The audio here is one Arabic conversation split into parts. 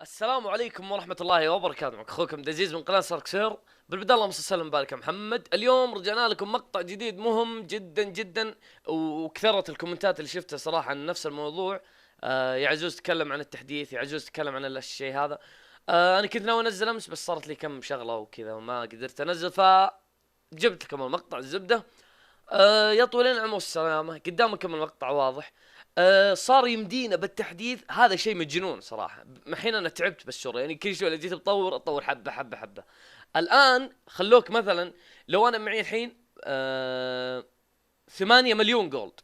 السلام عليكم ورحمة الله وبركاته، معك اخوكم دزيز من قناة ساركسير. بالبداية اللهم صل وسلم وبارك على محمد. اليوم رجعنا لكم مقطع جديد مهم جدا جدا، وكثرت الكومنتات اللي شفتها صراحة عن نفس الموضوع. يا عزوز تكلم عن التحديث، يا عزوز تكلم عن الشيء هذا. انا كنت ناوي انزل امس، بس صارت لي كم شغلة وكذا وما قدرت انزل، فجبت لكم المقطع الزبدة. يا طويل العمر والسلامة، قدامكم المقطع واضح. صار يمدينا بالتحديث هذا شيء مجنون صراحة. الحين انا تعبت بالشغل، يعني كل شوي جيت اطور حبة حبة حبة. الان خلوك مثلا، لو انا معي الحين 8 مليون جولد،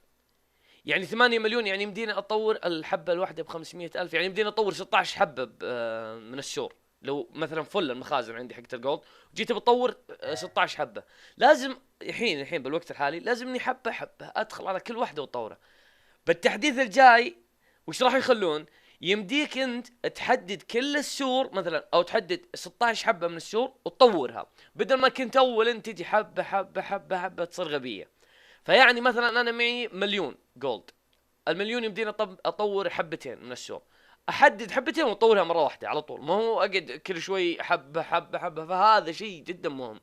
يعني 8 مليون، يعني يمدينا اطور الحبة الواحدة ب500 الف، يعني يمدينا اطور 16 حبة من الشور. لو مثلا فل المخازن عندي حقت الجولد، جيت بطور 16 حبة، لازم الحين بالوقت الحالي لازم اني حبة حبة ادخل على كل واحدة واطورها. بالتحديث الجاي وش راح يخلون؟ يمديك انت تحدد كل السور مثلا، او تحدد 16 حبة من السور وتطورها، بدل ما كنت اول انت تجي حبة حبة حبة حبة تصير غبية. فيعني مثلا انا معي مليون جولد، المليون يمديني اطور حبتين من السور، احدد حبتين واطورها مره واحده على طول، ما هو اقعد كل شوي حبه حبه حبه. فهذا شيء جدا مهم.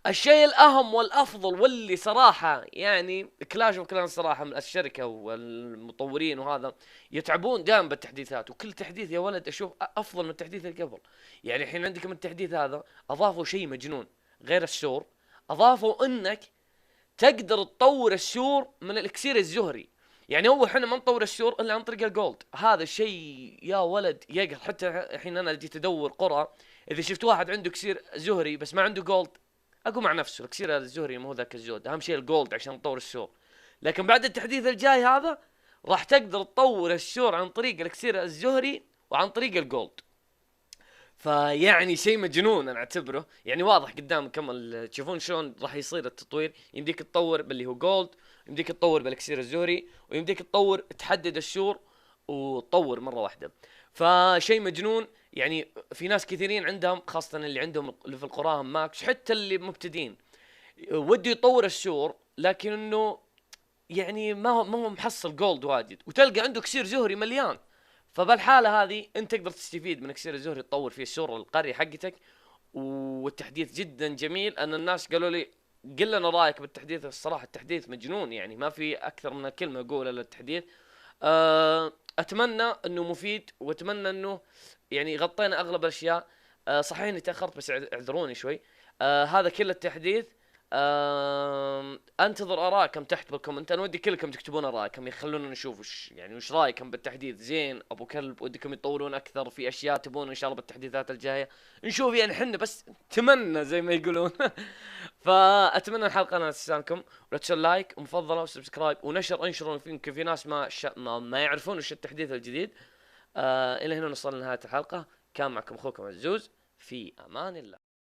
الشيء الاهم والافضل واللي صراحه يعني كلاش اوف كلان صراحه من الشركه والمطورين وهذا يتعبون دائما بالتحديثات، وكل تحديث يا ولد اشوف افضل من التحديث اللي قبل. يعني الحين عندكم التحديث هذا اضافوا شيء مجنون غير السور، اضافوا انك تقدر تطور السور من الاكسير الزهري. يعني هو احنا ما نطور السور الا عن طريق الجولد. هذا شيء يا ولد يقهر. حتى الحين انا جيت ادور قرى، اذا شفت واحد عنده اكسير زهري بس ما عنده جولد، اقول مع نفسه الاكسير الزهري مو ذاك الزود، اهم شيء الجولد عشان تطور السور. لكن بعد التحديث الجاي هذا راح تقدر تطور السور عن طريق الاكسير الزهري وعن طريق الجولد. فيعني شيء مجنون انا اعتبره. يعني واضح قدامكم تشوفون شلون راح يصير التطوير. يمديك تطور باللي هو جولد، يمديك تطور بالاكسير الزوري، ويمديك تطور تحدد الشور وتطور مره واحده. فشيء مجنون. يعني في ناس كثيرين عندهم، خاصه اللي عندهم اللي في القرى ماكس، حتى اللي مبتدين وده يطور الشور، لكن انه يعني ما هو محصل جولد واجد، وتلقى عنده كسير زهري مليان. فبالحالة هذه انت تقدر تستفيد من كسير الزهري، تطور فيه السور القرية حقتك. والتحديث جدا جميل. انا الناس قالوا لي قل لنا رايك بالتحديث. الصراحة التحديث مجنون، يعني ما في اكثر من كلمة اقولها للتحديث. اتمنى انه مفيد، واتمنى انه يعني غطينا اغلب الاشياء. صحيح اني تاخرت بس اعذروني شوي. هذا كل التحديث. انتظر ارائكم تحت بالكومنت. انا ودي كلكم تكتبون ارائكم، يخلونا نشوف وش يعني وش رايكم بالتحديث. زين ابو كلب، ودكم يطورون اكثر في اشياء تبون ان شاء الله بالتحديثات الجايه نشوف. يعني حنا بس تمنى زي ما يقولون. فاتمنى الحلقه انها تستانكم، ولا تنسوا لايك ومفضله وسبسكرايب ونشر. انشروا في ناس ما يعرفون وش التحديث الجديد. الى هنا نوصل لنهايه الحلقه. كان معكم اخوكم الزوز، في امان الله.